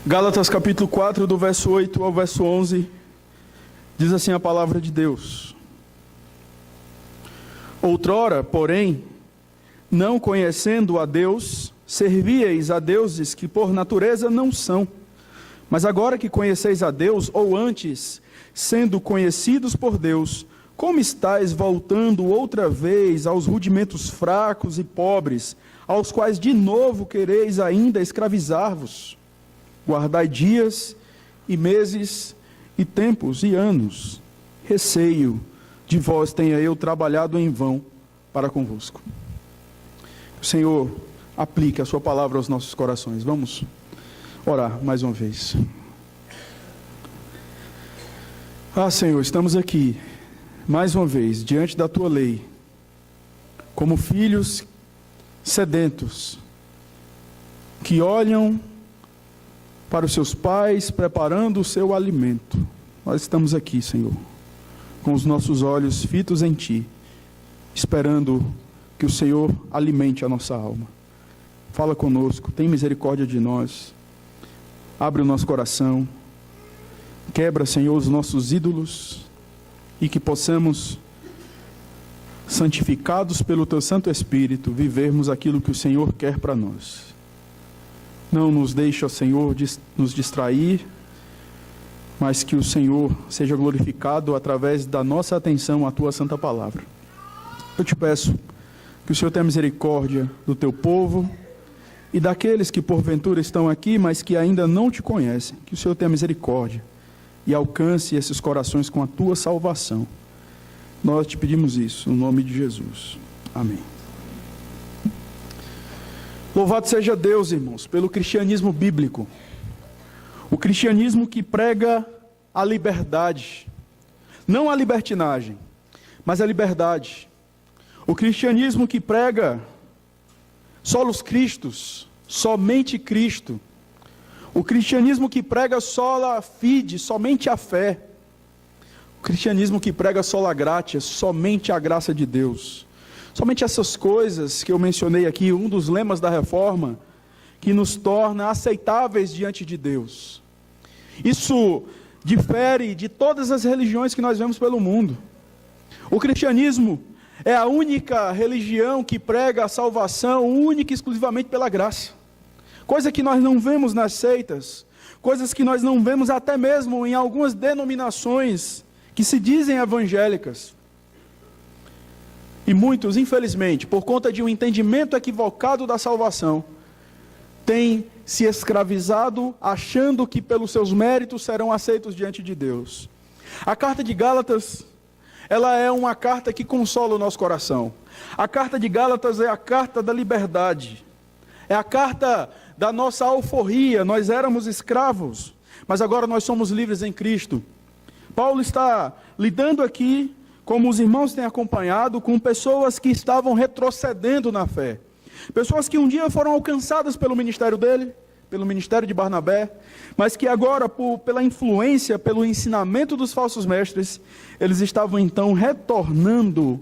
Gálatas capítulo 4, do verso 8 ao verso 11, diz assim a palavra de Deus. Outrora, porém, não conhecendo a Deus, servíeis a deuses que por natureza não são. Mas agora que conheceis a Deus, ou antes, sendo conhecidos por Deus, como estáis voltando outra vez aos rudimentos fracos e pobres, aos quais de novo quereis ainda escravizar-vos? Guardai dias e meses e tempos e anos. Receio de vós tenha eu trabalhado em vão para convosco. O Senhor aplique a sua palavra aos nossos corações. Vamos orar mais uma vez. Senhor, estamos aqui mais uma vez diante da tua lei, como filhos sedentos que olham para os seus pais, preparando o seu alimento. Nós estamos aqui, Senhor, com os nossos olhos fitos em Ti, esperando que o Senhor alimente a nossa alma. Fala conosco, tem misericórdia de nós, abre o nosso coração, quebra, Senhor, os nossos ídolos, e que possamos, santificados pelo Teu Santo Espírito, vivermos aquilo que o Senhor quer para nós. Não nos deixa, Senhor, nos distrair, mas que o Senhor seja glorificado através da nossa atenção à Tua Santa Palavra. Eu te peço que o Senhor tenha misericórdia do Teu povo e daqueles que porventura estão aqui, mas que ainda não Te conhecem. Que o Senhor tenha misericórdia e alcance esses corações com a Tua salvação. Nós Te pedimos isso, no nome de Jesus. Amém. Louvado seja Deus, irmãos, pelo cristianismo bíblico. O cristianismo que prega a liberdade. Não a libertinagem, mas a liberdade. O cristianismo que prega solos Christus, somente Cristo. O cristianismo que prega sola fide, somente a fé. O cristianismo que prega sola gratia, somente a graça de Deus. Somente essas coisas que eu mencionei aqui, um dos lemas da reforma, que nos torna aceitáveis diante de Deus. Isso difere de todas as religiões que nós vemos pelo mundo. O cristianismo é a única religião que prega a salvação única e exclusivamente pela graça. Coisa que nós não vemos nas seitas, coisas que nós não vemos até mesmo em algumas denominações que se dizem evangélicas. E muitos, infelizmente, por conta de um entendimento equivocado da salvação, têm se escravizado, achando que pelos seus méritos serão aceitos diante de Deus. A carta de Gálatas, ela é uma carta que consola o nosso coração. A carta de Gálatas é a carta da liberdade. É a carta da nossa alforria. Nós éramos escravos, mas agora nós somos livres em Cristo. Paulo está lidando aqui, como os irmãos têm acompanhado, com pessoas que estavam retrocedendo na fé. Pessoas que um dia foram alcançadas pelo ministério dele, pelo ministério de Barnabé, mas que agora, pela influência, pelo ensinamento dos falsos mestres, eles estavam então retornando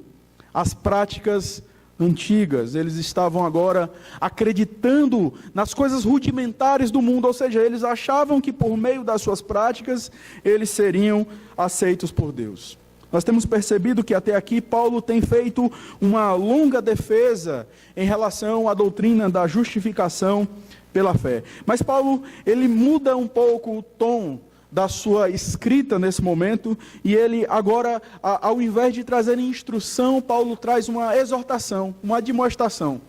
às práticas antigas. Eles estavam agora acreditando nas coisas rudimentares do mundo, ou seja, eles achavam que por meio das suas práticas, eles seriam aceitos por Deus. Nós temos percebido que até aqui Paulo tem feito uma longa defesa em relação à doutrina da justificação pela fé. Mas Paulo, ele muda um pouco o tom da sua escrita nesse momento, e ele agora, ao invés de trazer instrução, Paulo traz uma exortação, uma admoestação.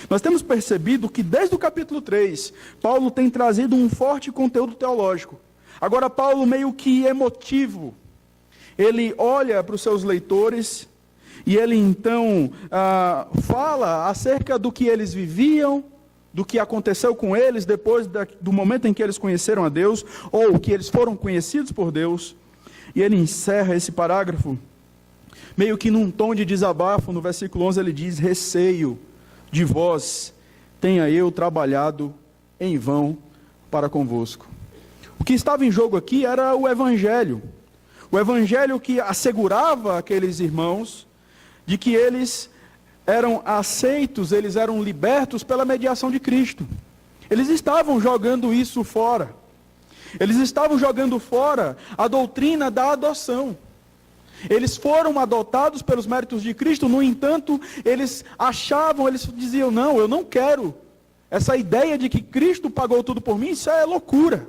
Nós temos percebido que desde o capítulo 3, Paulo tem trazido um forte conteúdo teológico. Agora Paulo meio que emotivo, ele olha para os seus leitores e ele então fala acerca do que eles viviam, do que aconteceu com eles depois do momento em que eles conheceram a Deus, ou que eles foram conhecidos por Deus. E ele encerra esse parágrafo meio que num tom de desabafo. No versículo 11 ele diz: receio de vós tenha eu trabalhado em vão para convosco. O que estava em jogo aqui era o Evangelho. O Evangelho que assegurava aqueles irmãos de que eles eram aceitos, eles eram libertos pela mediação de Cristo. Eles estavam jogando isso fora. Eles estavam jogando fora a doutrina da adoção. Eles foram adotados pelos méritos de Cristo, no entanto, eles diziam, não, eu não quero. Essa ideia de que Cristo pagou tudo por mim, isso é loucura.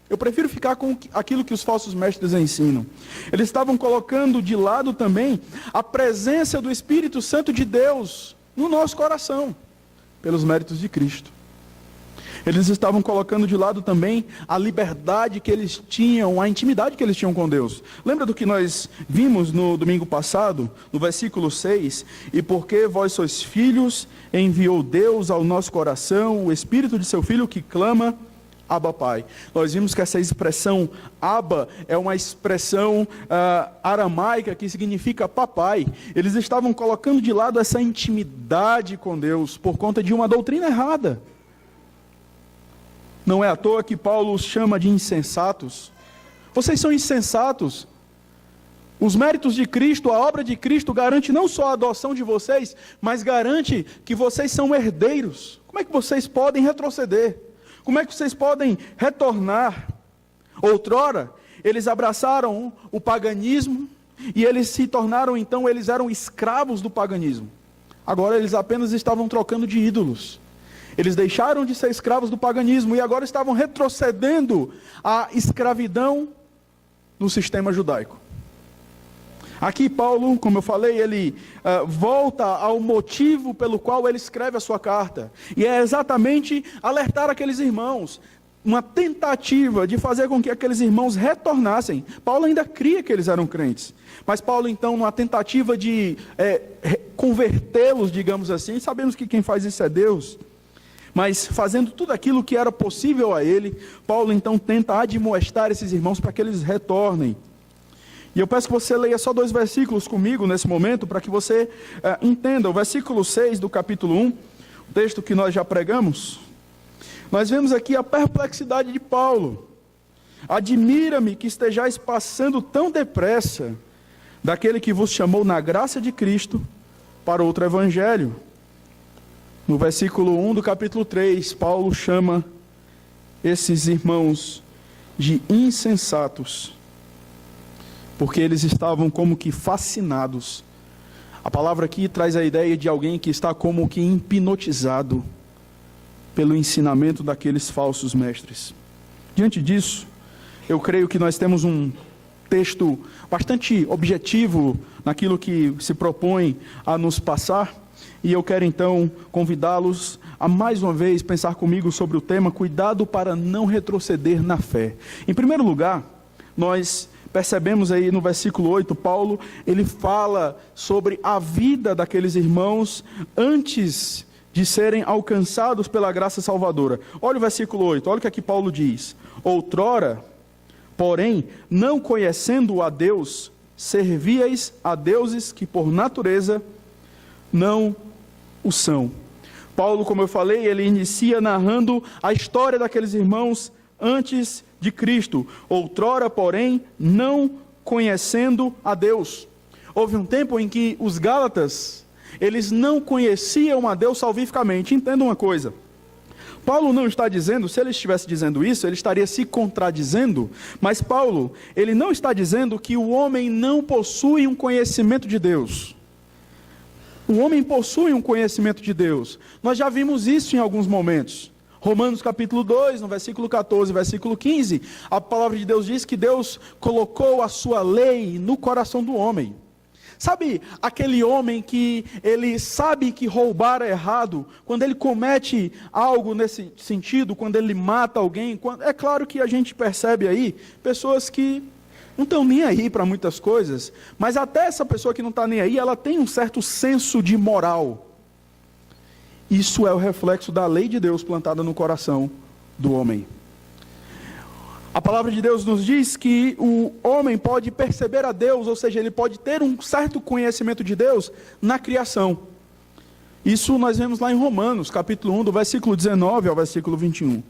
Eu prefiro ficar com aquilo que os falsos mestres ensinam. Eles estavam colocando de lado também a presença do Espírito Santo de Deus no nosso coração, pelos méritos de Cristo. Eles estavam colocando de lado também a liberdade que eles tinham, a intimidade que eles tinham com Deus. Lembra do que nós vimos no domingo passado, no versículo 6? E porque vós sois filhos, enviou Deus ao nosso coração o Espírito de seu Filho que clama, Abba Pai. Nós vimos que essa expressão Abba é uma expressão aramaica que significa papai. Eles estavam colocando de lado essa intimidade com Deus por conta de uma doutrina errada. Não é à toa que Paulo os chama de insensatos. Vocês são insensatos. Os méritos de Cristo, a obra de Cristo garante não só a adoção de vocês, mas garante que vocês são herdeiros. Como é que vocês podem retroceder? Como é que vocês podem retornar? Outrora, eles abraçaram o paganismo e eles se tornaram, então, eles eram escravos do paganismo. Agora eles apenas estavam trocando de ídolos. Eles deixaram de ser escravos do paganismo e agora estavam retrocedendo à escravidão no sistema judaico. Aqui Paulo, como eu falei, ele volta ao motivo pelo qual ele escreve a sua carta. E é exatamente alertar aqueles irmãos, uma tentativa de fazer com que aqueles irmãos retornassem. Paulo ainda cria que eles eram crentes. Mas Paulo então, numa tentativa de convertê-los, digamos assim, sabemos que quem faz isso é Deus. Mas fazendo tudo aquilo que era possível a ele, Paulo então tenta admoestar esses irmãos para que eles retornem. E eu peço que você leia só 2 versículos comigo nesse momento, para que você entenda. O versículo 6 do capítulo 1, o texto que nós já pregamos, nós vemos aqui a perplexidade de Paulo. Admira-me que estejais passando tão depressa daquele que vos chamou na graça de Cristo para outro evangelho. No versículo 1 do capítulo 3, Paulo chama esses irmãos de insensatos, porque eles estavam como que fascinados. A palavra aqui traz a ideia de alguém que está como que hipnotizado pelo ensinamento daqueles falsos mestres. Diante disso, eu creio que nós temos um texto bastante objetivo naquilo que se propõe a nos passar. E eu quero então convidá-los a mais uma vez pensar comigo sobre o tema cuidado para não retroceder na fé. Em primeiro lugar, nós percebemos aí no versículo 8, Paulo, ele fala sobre a vida daqueles irmãos antes de serem alcançados pela graça salvadora. Olha o versículo 8, olha o que aqui Paulo diz. Outrora, porém, não conhecendo a Deus, servíeis a deuses que por natureza não o são. Paulo, como eu falei, ele inicia narrando a história daqueles irmãos antes de Cristo. Outrora, porém, não conhecendo a Deus. Houve um tempo em que os Gálatas, eles não conheciam a Deus salvificamente. Entenda uma coisa. Paulo não está dizendo, se ele estivesse dizendo isso, ele estaria se contradizendo, mas Paulo, ele não está dizendo que o homem não possui um conhecimento de Deus. O homem possui um conhecimento de Deus. Nós já vimos isso em alguns momentos. Romanos capítulo 2, no versículo 14, versículo 15, a palavra de Deus diz que Deus colocou a sua lei no coração do homem. Sabe aquele homem que ele sabe que roubar é errado, quando ele comete algo nesse sentido, quando ele mata alguém, é claro que a gente percebe aí pessoas que não estão nem aí para muitas coisas, mas até essa pessoa que não está nem aí, ela tem um certo senso de moral. Isso é o reflexo da lei de Deus plantada no coração do homem. A palavra de Deus nos diz que o homem pode perceber a Deus, ou seja, ele pode ter um certo conhecimento de Deus na criação. Isso nós vemos lá em Romanos, capítulo 1, do versículo 19 ao versículo 21.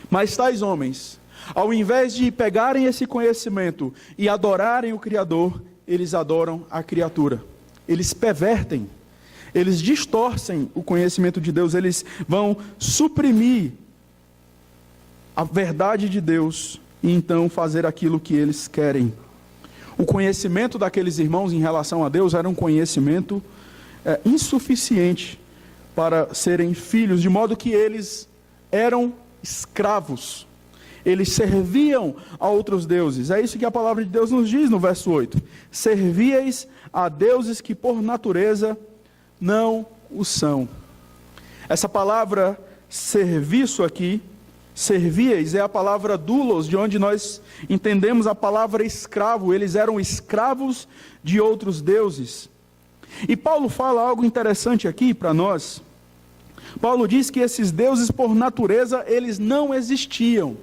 Mas tais homens, ao invés de pegarem esse conhecimento e adorarem o Criador, eles adoram a criatura. Eles pervertem, eles distorcem o conhecimento de Deus, eles vão suprimir a verdade de Deus e então fazer aquilo que eles querem. O conhecimento daqueles irmãos em relação a Deus era um conhecimento insuficiente para serem filhos, de modo que eles eram escravos. Eles serviam a outros deuses. É isso que a palavra de Deus nos diz no verso 8. Servíeis a deuses que por natureza não o são. Essa palavra serviço aqui, servíeis, é a palavra doulos, de onde nós entendemos a palavra escravo. Eles eram escravos de outros deuses. E Paulo fala algo interessante aqui para nós. Paulo diz que esses deuses por natureza, eles não existiam.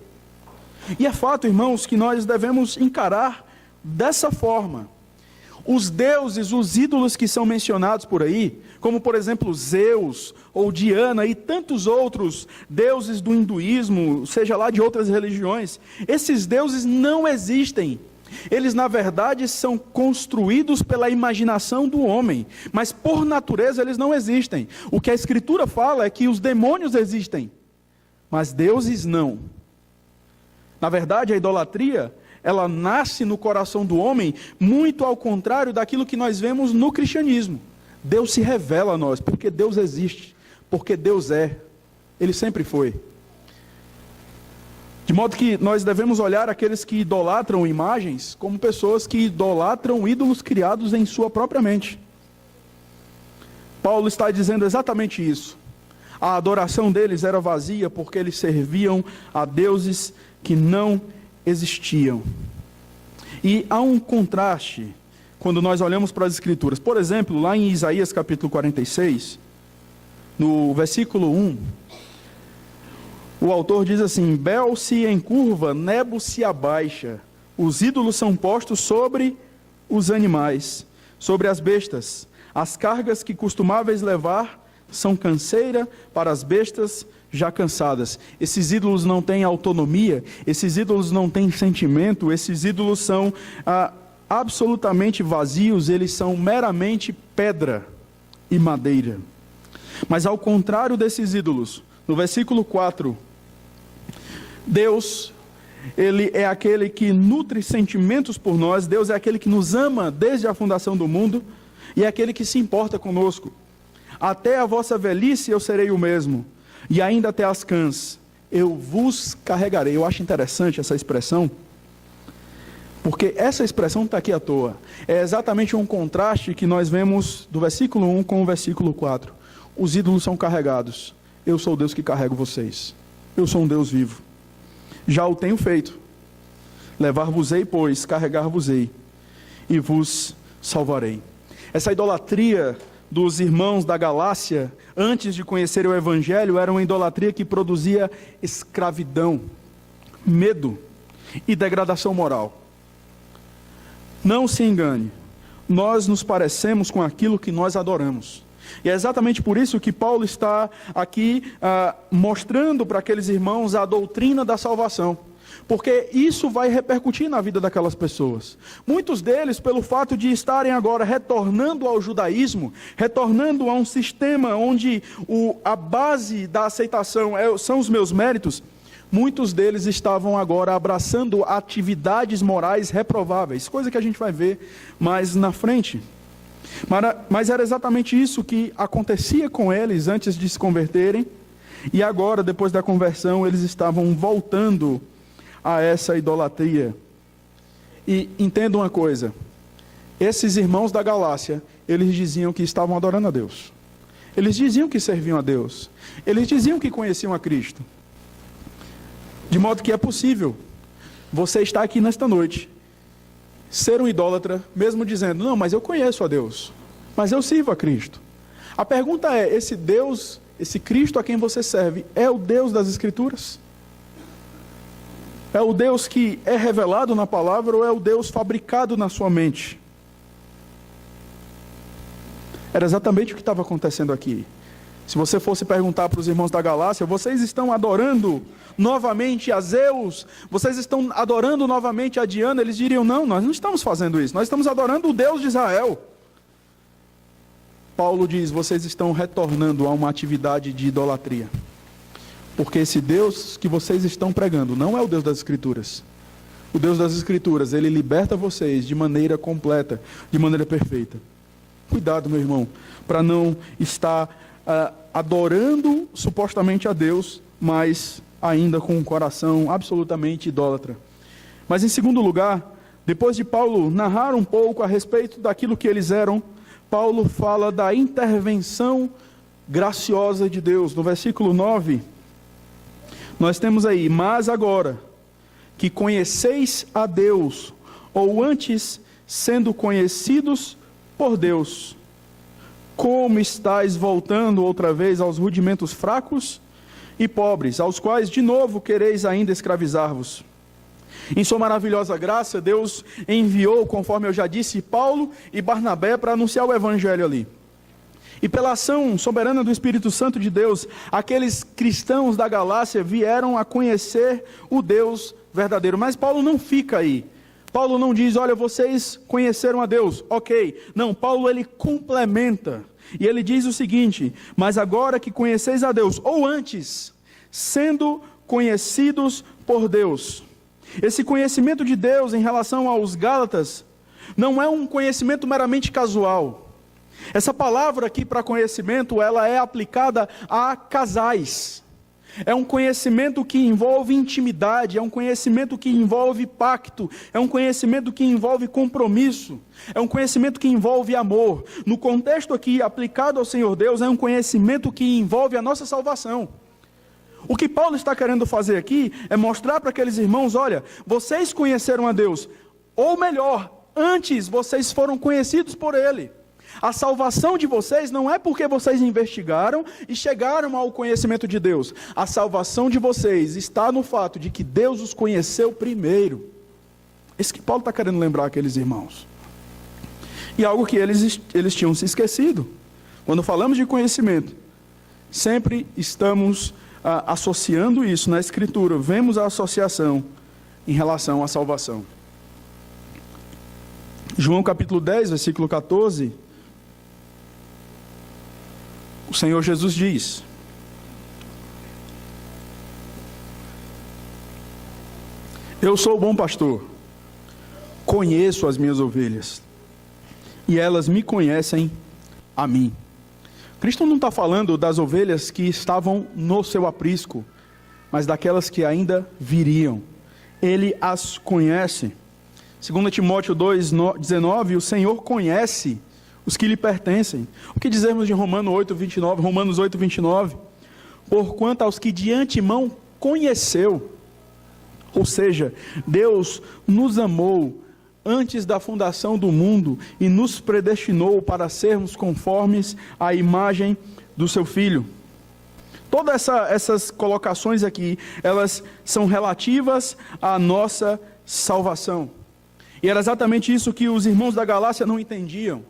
E é fato, irmãos, que nós devemos encarar dessa forma. Os deuses, os ídolos que são mencionados por aí, como por exemplo Zeus ou Diana e tantos outros deuses do hinduísmo, seja lá de outras religiões, esses deuses não existem. Eles na verdade são construídos pela imaginação do homem, mas por natureza eles não existem. O que a Escritura fala é que os demônios existem, mas deuses não. Na verdade, a idolatria, ela nasce no coração do homem, muito ao contrário daquilo que nós vemos no cristianismo. Deus se revela a nós, porque Deus existe, porque Deus é, Ele sempre foi. De modo que nós devemos olhar aqueles que idolatram imagens, como pessoas que idolatram ídolos criados em sua própria mente. Paulo está dizendo exatamente isso. A adoração deles era vazia, porque eles serviam a deuses que não existiam. E há um contraste quando nós olhamos para as Escrituras. Por exemplo, lá em Isaías capítulo 46, no versículo 1, o autor diz assim: Bel se encurva, Nebo se abaixa, os ídolos são postos sobre os animais, sobre as bestas. As cargas que costumáveis levar são canseira para as bestas já cansadas. Esses ídolos não têm autonomia, esses ídolos não têm sentimento, esses ídolos são absolutamente vazios, eles são meramente pedra e madeira. Mas ao contrário desses ídolos, no versículo 4, Deus, Ele é aquele que nutre sentimentos por nós, Deus é aquele que nos ama desde a fundação do mundo, e é aquele que se importa conosco. Até a vossa velhice eu serei o mesmo, e ainda até as cãs eu vos carregarei. Eu acho interessante essa expressão, porque essa expressão está aqui à toa. É exatamente um contraste que nós vemos do versículo 1 com o versículo 4. Os ídolos são carregados. Eu sou o Deus que carrego vocês. Eu sou um Deus vivo. Já o tenho feito. Levar-vos-ei, pois, carregar-vos-ei, e vos salvarei. Essa idolatria dos irmãos da Galácia, antes de conhecer o Evangelho, era uma idolatria que produzia escravidão, medo e degradação moral. Não se engane, nós nos parecemos com aquilo que nós adoramos. E é exatamente por isso que Paulo está aqui mostrando para aqueles irmãos a doutrina da salvação. Porque isso vai repercutir na vida daquelas pessoas. Muitos deles, pelo fato de estarem agora retornando ao judaísmo, retornando a um sistema onde a base da aceitação são os meus méritos, muitos deles estavam agora abraçando atividades morais reprováveis, coisa que a gente vai ver mais na frente. Mas era exatamente isso que acontecia com eles antes de se converterem, e agora, depois da conversão, eles estavam voltando a essa idolatria. E entenda uma coisa, esses irmãos da Galácia, eles diziam que estavam adorando a Deus, eles diziam que serviam a Deus, eles diziam que conheciam a Cristo, de modo que é possível você estar aqui nesta noite, ser um idólatra, mesmo dizendo, não, mas eu conheço a Deus, mas eu sirvo a Cristo. A pergunta é, esse Deus, esse Cristo a quem você serve, é o Deus das Escrituras? É o Deus que é revelado na palavra ou é o Deus fabricado na sua mente? Era exatamente o que estava acontecendo aqui. Se você fosse perguntar para os irmãos da Galácia, vocês estão adorando novamente a Zeus? Vocês estão adorando novamente a Diana? Eles diriam, não, nós não estamos fazendo isso. Nós estamos adorando o Deus de Israel. Paulo diz, vocês estão retornando a uma atividade de idolatria. Porque esse Deus que vocês estão pregando não é o Deus das Escrituras. O Deus das Escrituras, ele liberta vocês de maneira completa, de maneira perfeita. Cuidado, meu irmão, para não estar adorando supostamente a Deus, mas ainda com um coração absolutamente idólatra. Mas em segundo lugar, depois de Paulo narrar um pouco a respeito daquilo que eles eram, Paulo fala da intervenção graciosa de Deus. No versículo 9, nós temos aí: mas agora que conheceis a Deus, ou antes sendo conhecidos por Deus, como estáis voltando outra vez aos rudimentos fracos e pobres, aos quais de novo quereis ainda escravizar-vos? Em sua maravilhosa graça, Deus enviou, conforme eu já disse, Paulo e Barnabé para anunciar o evangelho ali. E pela ação soberana do Espírito Santo de Deus, aqueles cristãos da Galácia vieram a conhecer o Deus verdadeiro. Mas Paulo não fica aí. Paulo não diz: olha, vocês conheceram a Deus, ok. Não, Paulo ele complementa. E ele diz o seguinte: mas agora que conheceis a Deus, ou antes, sendo conhecidos por Deus. Esse conhecimento de Deus em relação aos Gálatas não é um conhecimento meramente casual. Essa palavra aqui para conhecimento, ela é aplicada a casais. É um conhecimento que envolve intimidade, é um conhecimento que envolve pacto, é um conhecimento que envolve compromisso, é um conhecimento que envolve amor. No contexto aqui aplicado ao Senhor Deus, é um conhecimento que envolve a nossa salvação. O que Paulo está querendo fazer aqui é mostrar para aqueles irmãos: olha, vocês conheceram a Deus, ou melhor, antes vocês foram conhecidos por Ele. A salvação de vocês não é porque vocês investigaram e chegaram ao conhecimento de Deus. A salvação de vocês está no fato de que Deus os conheceu primeiro. Isso que Paulo está querendo lembrar aqueles irmãos. E algo que eles tinham se esquecido. Quando falamos de conhecimento, sempre estamos associando isso na Escritura. Vemos a associação em relação à salvação. João capítulo 10, versículo 14... o Senhor Jesus diz: eu sou o bom pastor, conheço as minhas ovelhas, e elas me conhecem a mim. Cristo não está falando das ovelhas que estavam no seu aprisco, mas daquelas que ainda viriam. Ele as conhece. 2 Timóteo 2,19, o Senhor conhece os que lhe pertencem. O que dizemos de Romanos 8,29? Porquanto aos que de antemão conheceu, ou seja, Deus nos amou antes da fundação do mundo e nos predestinou para sermos conformes à imagem do seu Filho. Todas essas colocações aqui, elas são relativas à nossa salvação. E era exatamente isso que os irmãos da Galácia não entendiam.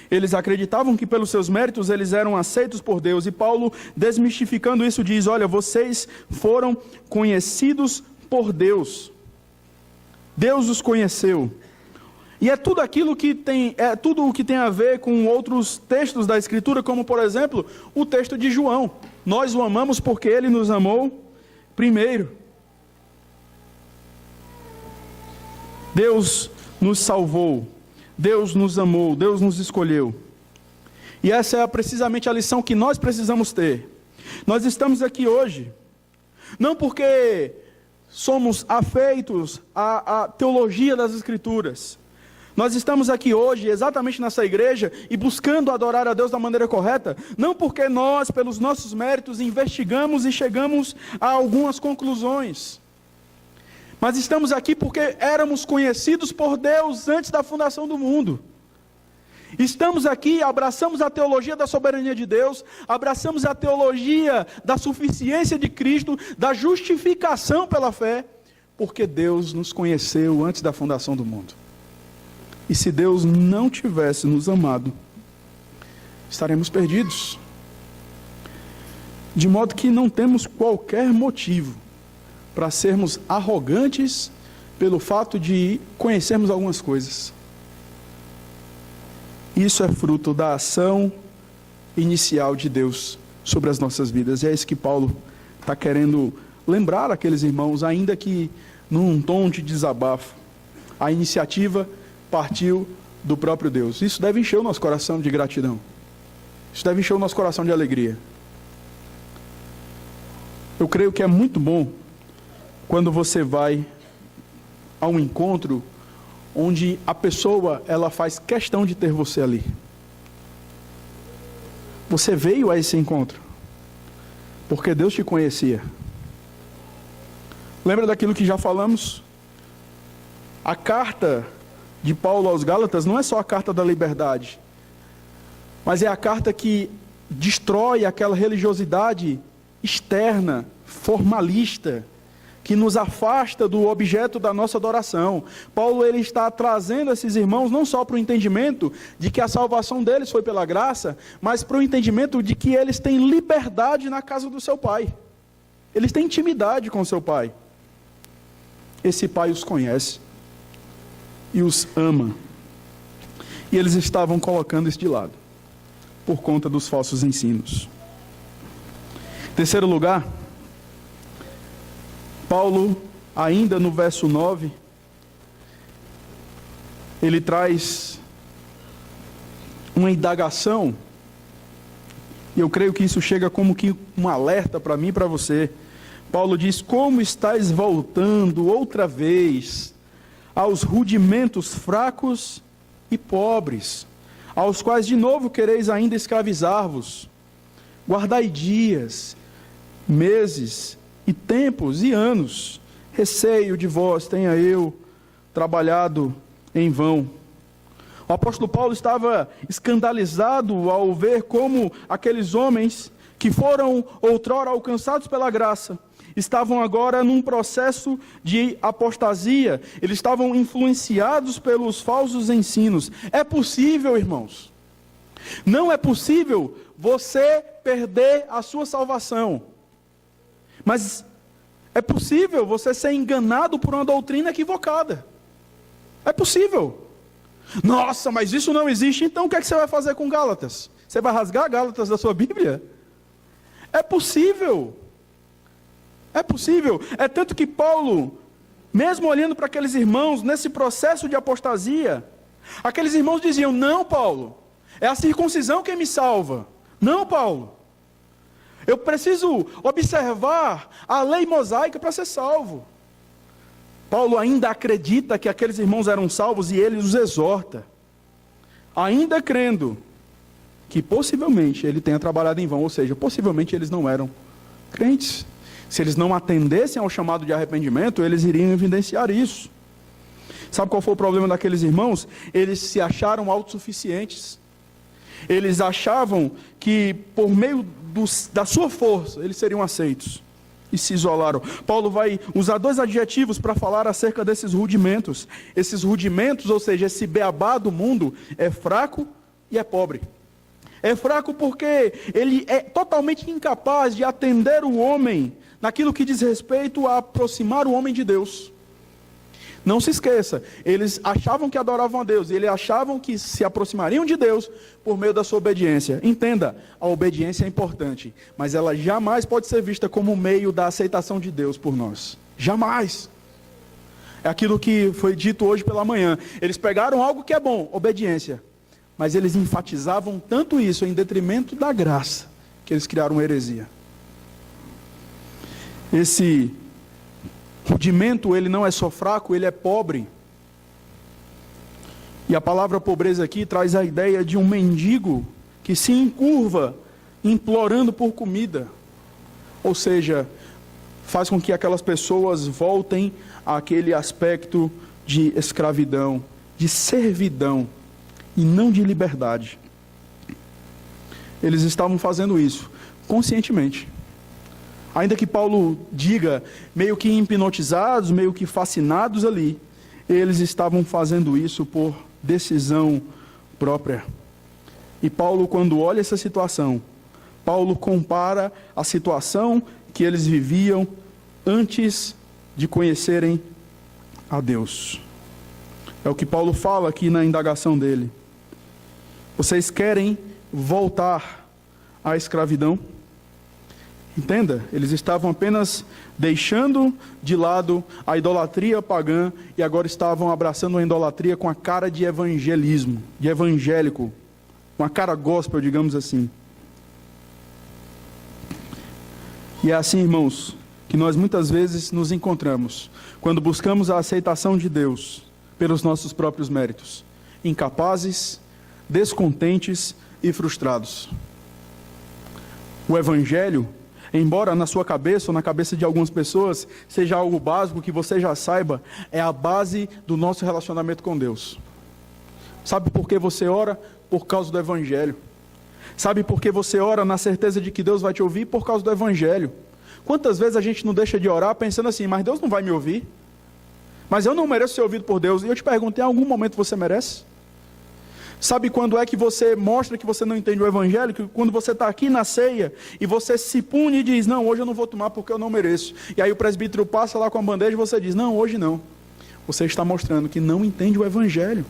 Eles acreditavam que pelos seus méritos eles eram aceitos por Deus. E Paulo, desmistificando isso, diz: olha, vocês foram conhecidos por Deus. Deus os conheceu. E é tudo aquilo que tudo o que tem a ver com outros textos da Escritura, como por exemplo, o texto de João. Nós o amamos porque ele nos amou primeiro. Deus nos salvou, Deus nos amou, Deus nos escolheu. E essa é precisamente a lição que nós precisamos ter. Nós estamos aqui hoje, não porque somos afeitos à teologia das Escrituras. Nós estamos aqui hoje, exatamente nessa igreja, e buscando adorar a Deus da maneira correta, não porque nós, pelos nossos méritos, investigamos e chegamos a algumas conclusões. Mas estamos aqui porque éramos conhecidos por Deus antes da fundação do mundo. Estamos aqui, abraçamos a teologia da soberania de Deus, abraçamos a teologia da suficiência de Cristo, da justificação pela fé, porque Deus nos conheceu antes da fundação do mundo. E se Deus não tivesse nos amado, estaremos perdidos. De modo que não temos qualquer motivo para sermos arrogantes pelo fato de conhecermos algumas coisas. Isso é fruto da ação inicial de Deus sobre as nossas vidas. E é isso que Paulo está querendo lembrar aqueles irmãos, ainda que num tom de desabafo. A iniciativa partiu do próprio Deus. Isso deve encher o nosso coração de gratidão. Isso deve encher o nosso coração de alegria. Eu creio que é muito bom quando você vai a um encontro onde a pessoa, ela faz questão de ter você ali. Você veio a esse encontro porque Deus te conhecia. Lembra daquilo que já falamos? A carta de Paulo aos Gálatas não é só a carta da liberdade, mas é a carta que destrói aquela religiosidade externa, formalista, que nos afasta do objeto da nossa adoração. Paulo, ele está trazendo esses irmãos não só para o entendimento de que a salvação deles foi pela graça, mas para o entendimento de que eles têm liberdade na casa do seu pai. Eles têm intimidade com o seu pai. Esse pai os conhece e os ama. E eles estavam colocando isso de lado, por conta dos falsos ensinos. Terceiro lugar, Paulo, ainda no verso 9, ele traz uma indagação, e eu creio que isso chega como que um alerta para mim e para você. Paulo diz: como estáis voltando outra vez aos rudimentos fracos e pobres, aos quais de novo quereis ainda escravizar-vos? Guardai dias, meses e tempos e anos. Receio de vós tenha eu trabalhado em vão. O apóstolo Paulo estava escandalizado ao ver como aqueles homens que foram outrora alcançados pela graça estavam agora num processo de apostasia. Eles estavam influenciados pelos falsos ensinos. É possível, irmãos. Não é possível você perder a sua salvação. Mas é possível você ser enganado por uma doutrina equivocada. É possível. Nossa, mas isso não existe, então o que é que você vai fazer com Gálatas? Você vai rasgar Gálatas da sua Bíblia? É possível. É possível. É tanto que Paulo, mesmo olhando para aqueles irmãos, nesse processo de apostasia, aqueles irmãos diziam: não, Paulo, é a circuncisão que me salva. Não, Paulo, eu preciso observar a lei mosaica para ser salvo. Paulo ainda acredita que aqueles irmãos eram salvos e ele os exorta, ainda crendo que possivelmente ele tenha trabalhado em vão, ou seja, possivelmente eles não eram crentes. Se eles não atendessem ao chamado de arrependimento, eles iriam evidenciar isso. Sabe qual foi o problema daqueles irmãos? Eles se acharam autossuficientes. Eles achavam que por meio da sua força eles seriam aceitos. E se isolaram. Paulo vai usar dois adjetivos para falar acerca desses rudimentos. Esses rudimentos, ou seja, esse beabá do mundo, é fraco e é pobre. É fraco porque ele é totalmente incapaz de atender o homem naquilo que diz respeito a aproximar o homem de Deus. Não se esqueça, eles achavam que adoravam a Deus, eles achavam que se aproximariam de Deus por meio da sua obediência. Entenda, a obediência é importante, mas ela jamais pode ser vista como meio da aceitação de Deus por nós. Jamais. É aquilo que foi dito hoje pela manhã. Eles pegaram algo que é bom, obediência, mas eles enfatizavam tanto isso em detrimento da graça, que eles criaram uma heresia. Esse rudimento, ele não é só fraco, ele é pobre. E a palavra pobreza aqui traz a ideia de um mendigo que se encurva, implorando por comida. Ou seja, faz com que aquelas pessoas voltem àquele aspecto de escravidão, de servidão, e não de liberdade. Eles estavam fazendo isso conscientemente. Ainda que Paulo diga, meio que hipnotizados, meio que fascinados ali, eles estavam fazendo isso por decisão própria. E Paulo, quando olha essa situação, Paulo compara a situação que eles viviam antes de conhecerem a Deus. É o que Paulo fala aqui na indagação dele. Vocês querem voltar à escravidão? Entenda, eles estavam apenas deixando de lado a idolatria pagã e agora estavam abraçando a idolatria com a cara de evangelismo, de evangélico, com a cara gospel, digamos assim. E é assim, irmãos, que nós muitas vezes nos encontramos, quando buscamos a aceitação de Deus pelos nossos próprios méritos, incapazes, descontentes e frustrados. O Evangelho, embora na sua cabeça ou na cabeça de algumas pessoas seja algo básico que você já saiba, é a base do nosso relacionamento com Deus. Sabe por que você ora? Por causa do Evangelho. Sabe por que você ora na certeza de que Deus vai te ouvir? Por causa do Evangelho. Quantas vezes a gente não deixa de orar pensando assim, mas Deus não vai me ouvir? Mas eu não mereço ser ouvido por Deus. E eu te pergunto, em algum momento você merece? Sabe quando é que você mostra que você não entende o Evangelho? Que quando você está aqui na ceia e você se pune e diz, não, hoje eu não vou tomar porque eu não mereço. E aí o presbítero passa lá com a bandeja e você diz, não, hoje não. Você está mostrando que não entende o Evangelho.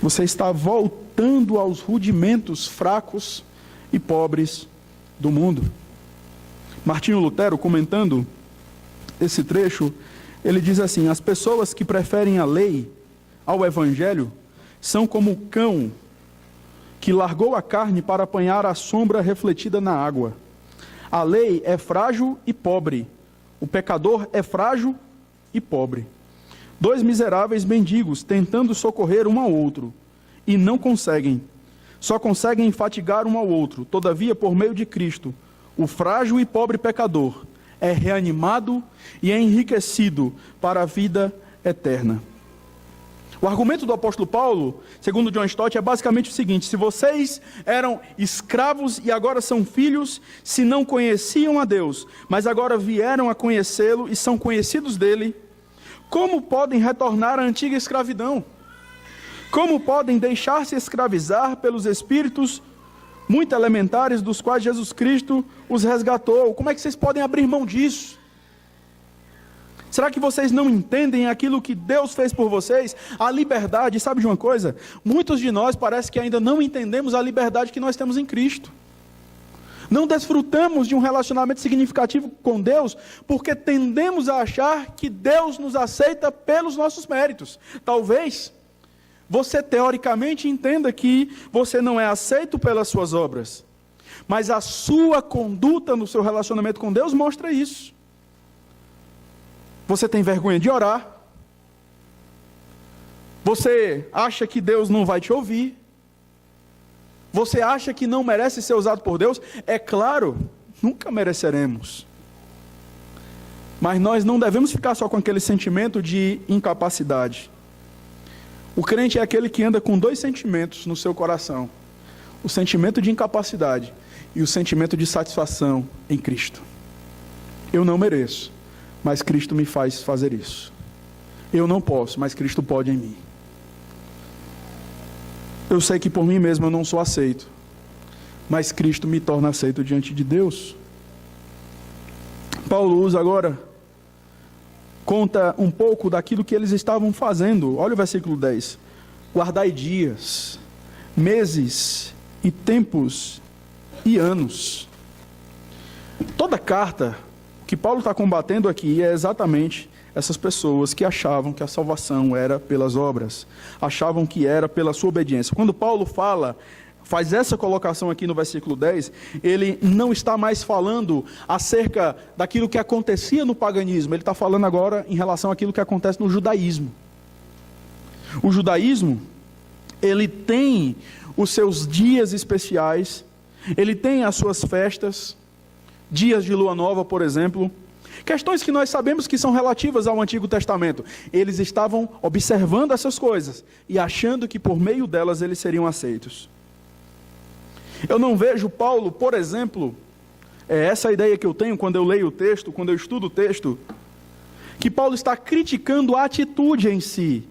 Você está voltando aos rudimentos fracos e pobres do mundo. Martinho Lutero, comentando esse trecho, ele diz assim, as pessoas que preferem a lei ao Evangelho são como o cão que largou a carne para apanhar a sombra refletida na água. A lei é frágil e pobre. O pecador é frágil e pobre. Dois miseráveis mendigos tentando socorrer um ao outro e não conseguem. Só conseguem fatigar um ao outro. Todavia, por meio de Cristo, o frágil e pobre pecador é reanimado e é enriquecido para a vida eterna. O argumento do apóstolo Paulo, segundo John Stott, é basicamente o seguinte: se vocês eram escravos e agora são filhos, se não conheciam a Deus, mas agora vieram a conhecê-lo e são conhecidos dele, como podem retornar à antiga escravidão? Como podem deixar-se escravizar pelos espíritos muito elementares dos quais Jesus Cristo os resgatou? Como é que vocês podem abrir mão disso? Será que vocês não entendem aquilo que Deus fez por vocês? A liberdade, sabe de uma coisa? Muitos de nós parece que ainda não entendemos a liberdade que nós temos em Cristo. Não desfrutamos de um relacionamento significativo com Deus, porque tendemos a achar que Deus nos aceita pelos nossos méritos. Talvez você teoricamente entenda que você não é aceito pelas suas obras, mas a sua conduta no seu relacionamento com Deus mostra isso. Você tem vergonha de orar, você acha que Deus não vai te ouvir, você acha que não merece ser usado por Deus. É claro, nunca mereceremos, mas nós não devemos ficar só com aquele sentimento de incapacidade. O crente é aquele que anda com dois sentimentos no seu coração: o sentimento de incapacidade e o sentimento de satisfação em Cristo. Eu não mereço, mas Cristo me faz fazer isso. Eu não posso, mas Cristo pode em mim. Eu sei que por mim mesmo eu não sou aceito, mas Cristo me torna aceito diante de Deus. Paulo usa agora, conta um pouco daquilo que eles estavam fazendo. Olha o versículo 10. Guardai dias, meses e tempos e anos. Toda carta que Paulo está combatendo aqui é exatamente essas pessoas que achavam que a salvação era pelas obras, achavam que era pela sua obediência. Quando Paulo faz essa colocação aqui no versículo 10, ele não está mais falando acerca daquilo que acontecia no paganismo, ele está falando agora em relação àquilo que acontece no judaísmo. O judaísmo, ele tem os seus dias especiais, ele tem as suas festas, dias de lua nova, por exemplo, questões que nós sabemos que são relativas ao Antigo Testamento. Eles estavam observando essas coisas e achando que por meio delas eles seriam aceitos. Eu não vejo Paulo, por exemplo, essa ideia que eu tenho quando eu leio o texto, quando eu estudo o texto, que Paulo está criticando a atitude em si,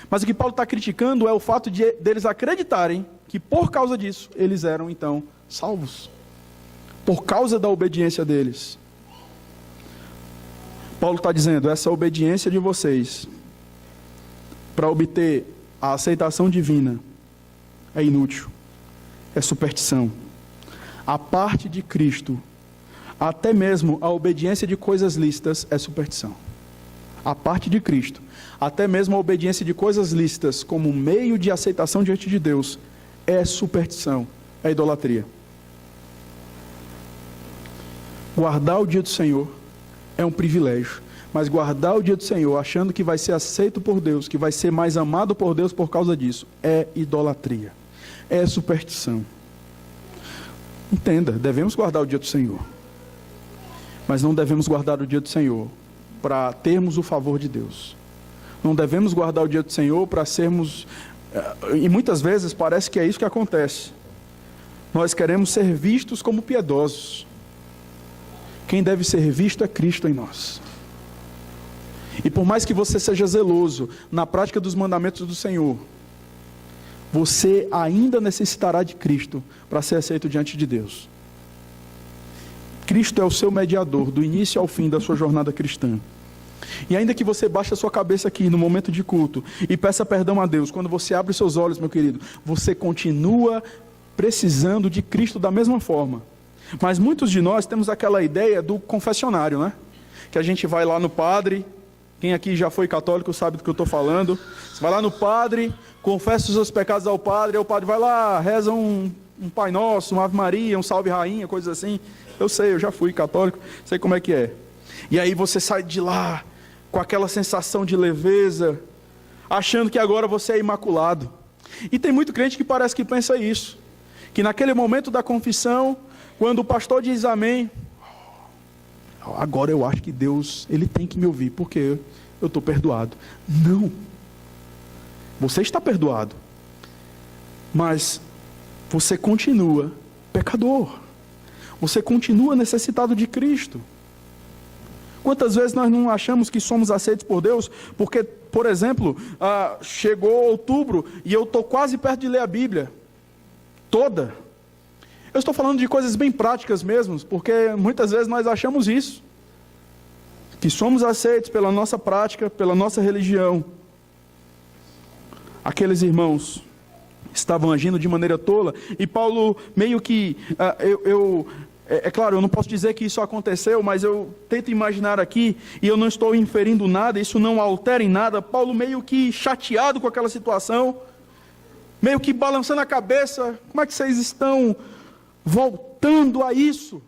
mas o que Paulo está criticando é o fato deles acreditarem que por causa disso eles eram então salvos, por causa da obediência deles. Paulo está dizendo, essa obediência de vocês para obter a aceitação divina é inútil, é superstição. A parte de Cristo, Até mesmo a obediência de coisas lícitas é superstição. A parte de Cristo, até mesmo a obediência de coisas lícitas como meio de aceitação diante de Deus é superstição, é idolatria. Guardar o dia do Senhor é um privilégio, mas guardar o dia do Senhor achando que vai ser aceito por Deus, que vai ser mais amado por Deus por causa disso, é idolatria, é superstição. Entenda, devemos guardar o dia do Senhor, mas não devemos guardar o dia do Senhor para termos o favor de Deus. Não devemos guardar o dia do Senhor para sermos... E muitas vezes parece que é isso que acontece. Nós queremos ser vistos como piedosos. Quem deve ser visto é Cristo em nós. E por mais que você seja zeloso na prática dos mandamentos do Senhor, você ainda necessitará de Cristo para ser aceito diante de Deus. Cristo é o seu mediador, do início ao fim da sua jornada cristã. E ainda que você baixe a sua cabeça aqui no momento de culto e peça perdão a Deus, quando você abre os seus olhos, meu querido, você continua precisando de Cristo da mesma forma. Mas muitos de nós temos aquela ideia do confessionário, né? Que a gente vai lá no padre, quem aqui já foi católico sabe do que eu estou falando. Você vai lá no padre, confessa os seus pecados ao padre, aí o padre vai lá, reza um Pai Nosso, uma Ave Maria, um Salve Rainha, coisas assim. Eu sei, eu já fui católico, sei como é que é. E aí você sai de lá com aquela sensação de leveza, achando que agora você é imaculado. E tem muito crente que parece que pensa isso, que naquele momento da confissão, quando o pastor diz amém, agora eu acho que Deus, Ele tem que me ouvir, porque eu estou perdoado. Não, você está perdoado, mas você continua pecador, você continua necessitado de Cristo. Quantas vezes nós não achamos que somos aceitos por Deus, porque, por exemplo, chegou outubro e eu estou quase perto de ler a Bíblia, toda. Eu estou falando de coisas bem práticas mesmo, porque muitas vezes nós achamos isso, que somos aceitos pela nossa prática, pela nossa religião. Aqueles irmãos estavam agindo de maneira tola, e Paulo meio que, é claro, eu não posso dizer que isso aconteceu, mas eu tento imaginar aqui, e eu não estou inferindo nada, isso não altera em nada. Paulo meio que chateado com aquela situação, meio que balançando a cabeça, como é que vocês estão voltando a isso?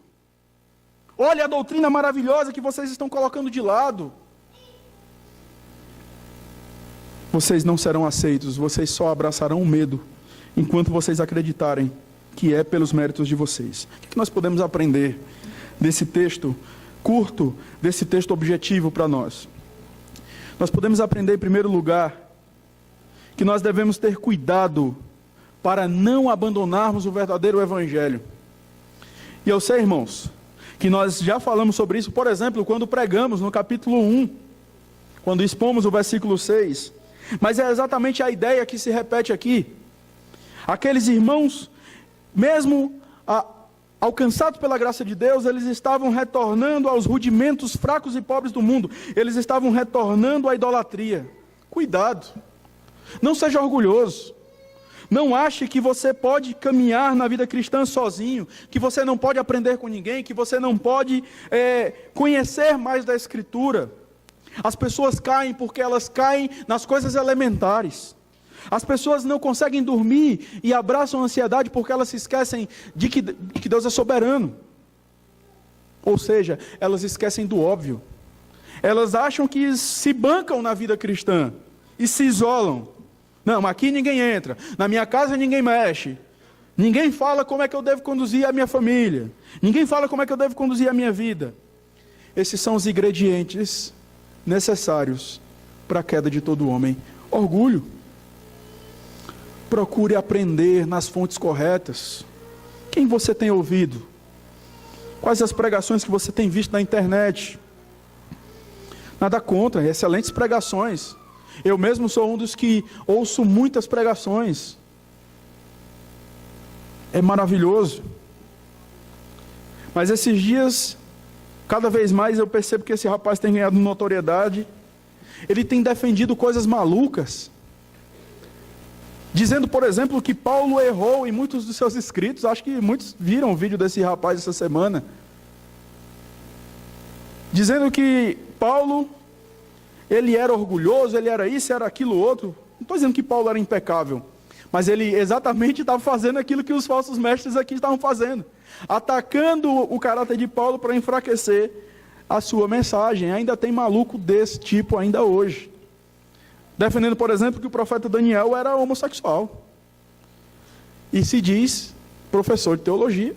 Olha a doutrina maravilhosa que vocês estão colocando de lado. Vocês não serão aceitos, vocês só abraçarão o medo, enquanto vocês acreditarem que é pelos méritos de vocês. O que nós podemos aprender desse texto curto, desse texto objetivo para nós? Nós podemos aprender, em primeiro lugar, que nós devemos ter cuidado para não abandonarmos o verdadeiro evangelho. E eu sei, irmãos, que nós já falamos sobre isso, por exemplo, quando pregamos no capítulo 1, quando expomos o versículo 6. Mas é exatamente a ideia que se repete aqui. Aqueles irmãos, mesmo alcançados pela graça de Deus, eles estavam retornando aos rudimentos fracos e pobres do mundo. Eles estavam retornando à idolatria. Cuidado. Não seja orgulhoso. Não ache que você pode caminhar na vida cristã sozinho, que você não pode aprender com ninguém, que você não pode conhecer mais da Escritura. As pessoas caem porque elas caem nas coisas elementares. As pessoas não conseguem dormir e abraçam a ansiedade porque elas se esquecem de que Deus é soberano. Ou seja, elas esquecem do óbvio. Elas acham que se bancam na vida cristã e se isolam. Não, aqui ninguém entra, na minha casa ninguém mexe, ninguém fala como é que eu devo conduzir a minha família, ninguém fala como é que eu devo conduzir a minha vida. Esses são os ingredientes necessários para a queda de todo homem. Orgulho. Procure aprender nas fontes corretas. Quem você tem ouvido? Quais as pregações que você tem visto na internet? Nada contra, excelentes pregações. Eu mesmo sou um dos que ouço muitas pregações. É maravilhoso. Mas esses dias, cada vez mais eu percebo que esse rapaz tem ganhado notoriedade. Ele tem defendido coisas malucas. Dizendo, por exemplo, que Paulo errou em muitos dos seus escritos. Acho que muitos viram o vídeo desse rapaz essa semana. dizendo que Paulo, ele era orgulhoso, ele era isso, era aquilo outro. Não estou dizendo que Paulo era impecável, mas ele exatamente estava fazendo aquilo que os falsos mestres aqui estavam fazendo, atacando o caráter de Paulo para enfraquecer a sua mensagem. Ainda tem maluco desse tipo ainda hoje, defendendo, por exemplo, que o profeta Daniel era homossexual, e se diz professor de teologia.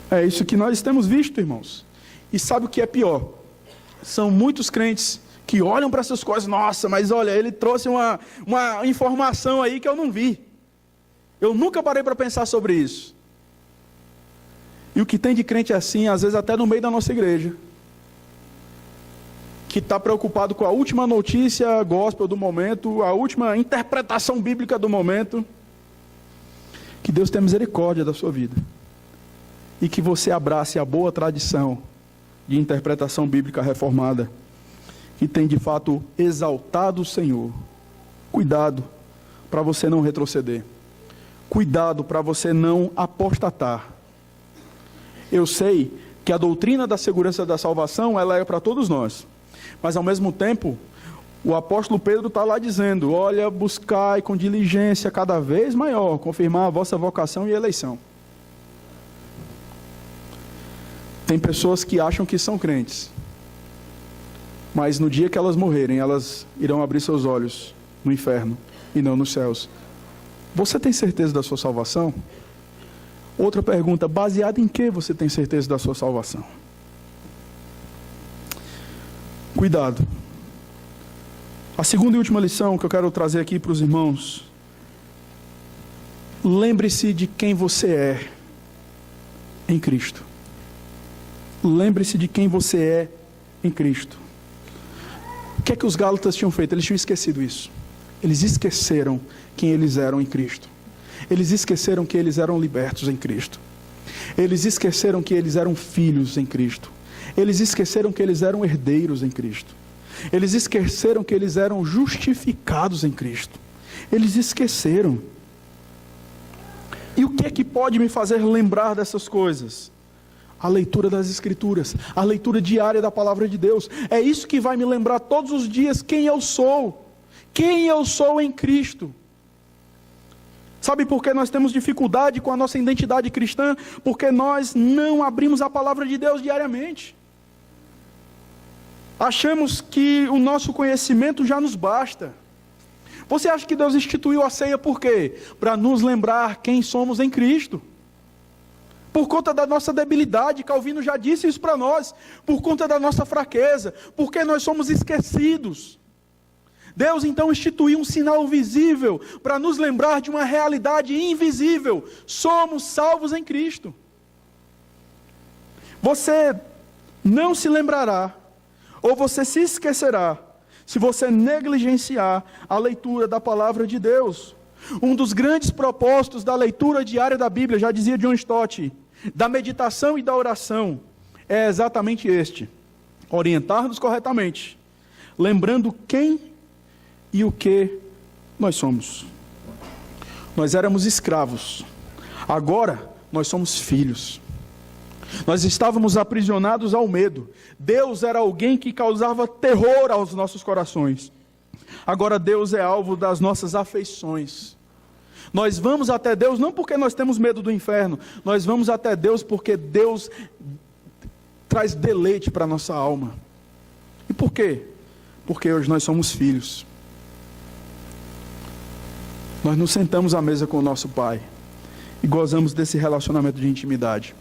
É isso que nós temos visto, irmãos. E sabe o que é pior? São muitos crentes que olham para essas coisas. Nossa, mas olha, ele trouxe uma informação aí que eu não vi. Eu nunca parei para pensar sobre isso. E o que tem de crente assim, às vezes até no meio da nossa igreja, que está preocupado com a última notícia gospel do momento, a última interpretação bíblica do momento. Que Deus tenha misericórdia da sua vida. E que você abrace a boa tradição de interpretação bíblica reformada, que tem de fato exaltado o Senhor. Cuidado para você não retroceder. Cuidado para você não apostatar. Eu sei que a doutrina da segurança da salvação, ela é para todos nós. Mas ao mesmo tempo, o apóstolo Pedro está lá dizendo: olha, buscai com diligência cada vez maior confirmar a vossa vocação e eleição. Tem pessoas que acham que são crentes, mas no dia que elas morrerem, elas irão abrir seus olhos no inferno e não nos céus. Você tem certeza da sua salvação? Outra pergunta: baseado em que você tem certeza da sua salvação? Cuidado. A segunda e última lição que eu quero trazer aqui para os irmãos: lembre-se de quem você é em Cristo. Lembre-se de quem você é em Cristo. O que é que os Gálatas tinham feito? Eles tinham esquecido isso. Eles esqueceram quem eles eram em Cristo. Eles esqueceram que eles eram libertos em Cristo. Eles esqueceram que eles eram filhos em Cristo. Eles esqueceram que eles eram herdeiros em Cristo. Eles esqueceram que eles eram justificados em Cristo. Eles esqueceram. E o que é que pode me fazer lembrar dessas coisas? A leitura das Escrituras, a leitura diária da Palavra de Deus. É isso que vai me lembrar todos os dias quem eu sou em Cristo. Sabe por que nós temos dificuldade com a nossa identidade cristã? Porque nós não abrimos a Palavra de Deus diariamente. Achamos que o nosso conhecimento já nos basta. Você acha que Deus instituiu a ceia por quê? Para nos lembrar quem somos em Cristo. Por conta da nossa debilidade, Calvino já disse isso para nós. Por conta da nossa fraqueza, porque nós somos esquecidos. Deus então instituiu um sinal visível para nos lembrar de uma realidade invisível. Somos salvos em Cristo. Você não se lembrará, ou você se esquecerá, se você negligenciar a leitura da palavra de Deus. Um dos grandes propósitos da leitura diária da Bíblia, já dizia John Stott, da meditação e da oração, é exatamente este: orientar-nos corretamente, lembrando quem e o que nós somos. Nós éramos escravos, agora nós somos filhos. Nós estávamos aprisionados ao medo. Deus era alguém que causava terror aos nossos corações. Agora Deus é alvo das nossas afeições. Nós vamos até Deus não porque nós temos medo do inferno. Nós vamos até Deus porque Deus traz deleite para a nossa alma. E por quê? Porque hoje nós somos filhos. Nós nos sentamos à mesa com o nosso Pai e gozamos desse relacionamento de intimidade.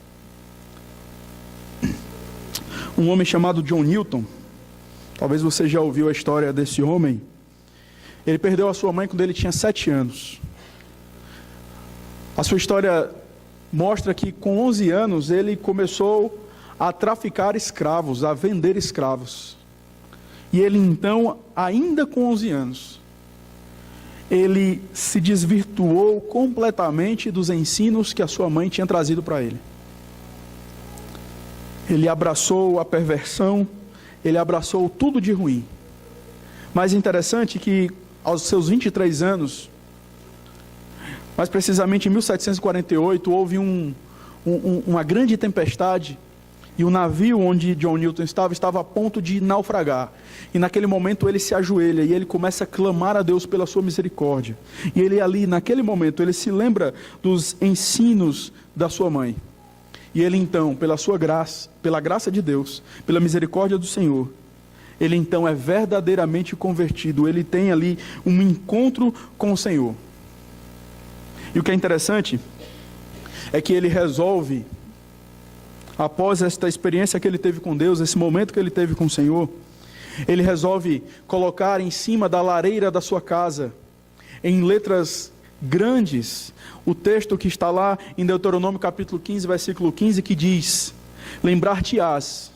Um homem chamado John Newton, talvez você já ouviu a história desse homem. Ele perdeu a sua mãe quando ele tinha 7 anos. A sua história mostra que com 11 anos ele começou a traficar escravos, a vender escravos. E ele então, ainda com 11 anos, ele se desvirtuou completamente dos ensinos que a sua mãe tinha trazido para ele. Ele abraçou a perversão, ele abraçou tudo de ruim. Mas interessante que aos seus 23 anos, mais precisamente em 1748, houve uma grande tempestade, E o navio onde John Newton estava a ponto de naufragar. E naquele momento ele se ajoelha e ele começa a clamar a Deus pela sua misericórdia. E ele ali, naquele momento, ele se lembra dos ensinos da sua mãe. E ele então, pela sua graça, pela graça de Deus, pela misericórdia do Senhor, ele então é verdadeiramente convertido. Ele tem ali um encontro com o Senhor. E o que é interessante é que ele resolve, após esta experiência que ele teve com Deus, esse momento que ele teve com o Senhor, ele resolve colocar em cima da lareira da sua casa, em letras grandes, o texto que está lá em Deuteronômio capítulo 15, versículo 15, que diz: lembrar-te-ás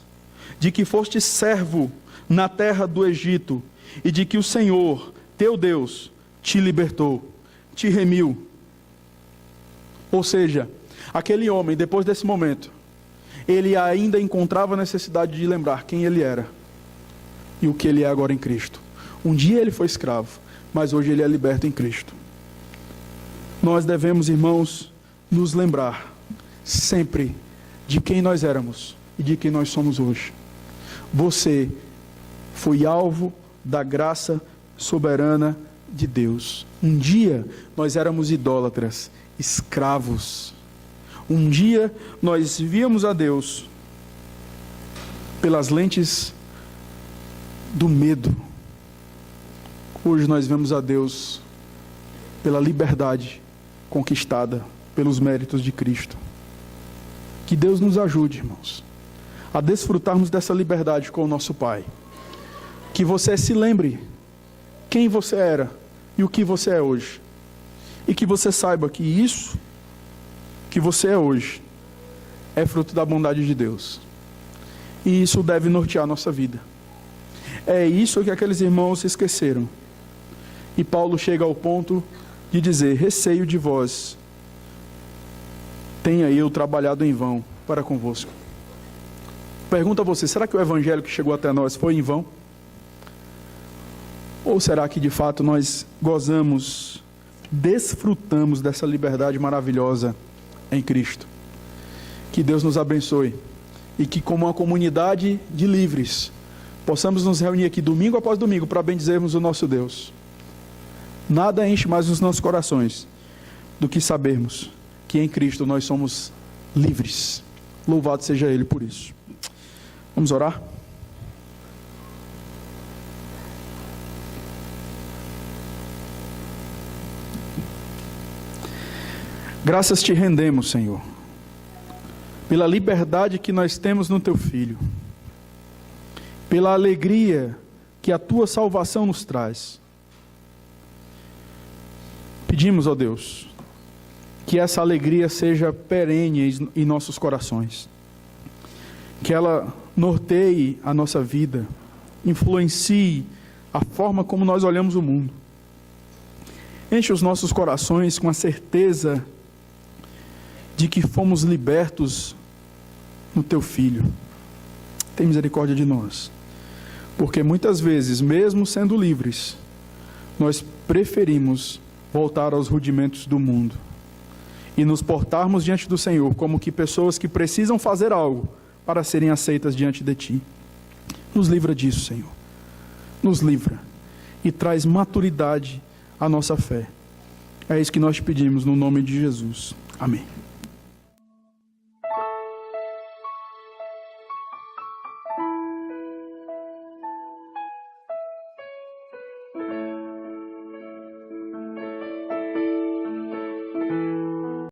de que foste servo na terra do Egito, e de que o Senhor, teu Deus, te libertou, te remiu. Ou seja, aquele homem, depois desse momento, ele ainda encontrava necessidade de lembrar quem ele era e o que ele é agora em Cristo. Um dia ele foi escravo, mas hoje ele é liberto em Cristo. Nós devemos, irmãos, nos lembrar sempre de quem nós éramos e de quem nós somos hoje. Você foi alvo da graça soberana de Deus. Um dia nós éramos idólatras, escravos. Um dia nós víamos a Deus pelas lentes do medo. Hoje nós vemos a Deus pela liberdade conquistada pelos méritos de Cristo. Que Deus nos ajude, irmãos, a desfrutarmos dessa liberdade com o nosso Pai. Que você se lembre quem você era e o que você é hoje. E que você saiba que isso que você é hoje é fruto da bondade de Deus. E isso deve nortear a nossa vida. É isso que aqueles irmãos se esqueceram. E Paulo chega ao ponto de dizer: receio de vós, tenha eu trabalhado em vão para convosco. Pergunta a você: será que o evangelho que chegou até nós foi em vão? Ou será que de fato nós gozamos, desfrutamos dessa liberdade maravilhosa em Cristo? Que Deus nos abençoe e que, como uma comunidade de livres, possamos nos reunir aqui domingo após domingo para bendizermos o nosso Deus. Nada enche mais os nossos corações do que sabermos que em Cristo nós somos livres. Louvado seja Ele por isso. Vamos orar? Graças te rendemos, Senhor, pela liberdade que nós temos no Teu Filho, pela alegria que a Tua salvação nos traz. Pedimos, ó Deus, que essa alegria seja perene em nossos corações, que ela norteie a nossa vida, influencie a forma como nós olhamos o mundo. Enche os nossos corações com a certeza de que fomos libertos no Teu Filho. Tem misericórdia de nós, porque muitas vezes, mesmo sendo livres, nós preferimos voltar aos rudimentos do mundo e nos portarmos diante do Senhor como que pessoas que precisam fazer algo para serem aceitas diante de Ti. Nos livra disso, Senhor. Nos livra e traz maturidade à nossa fé. É isso que nós te pedimos no nome de Jesus. Amém.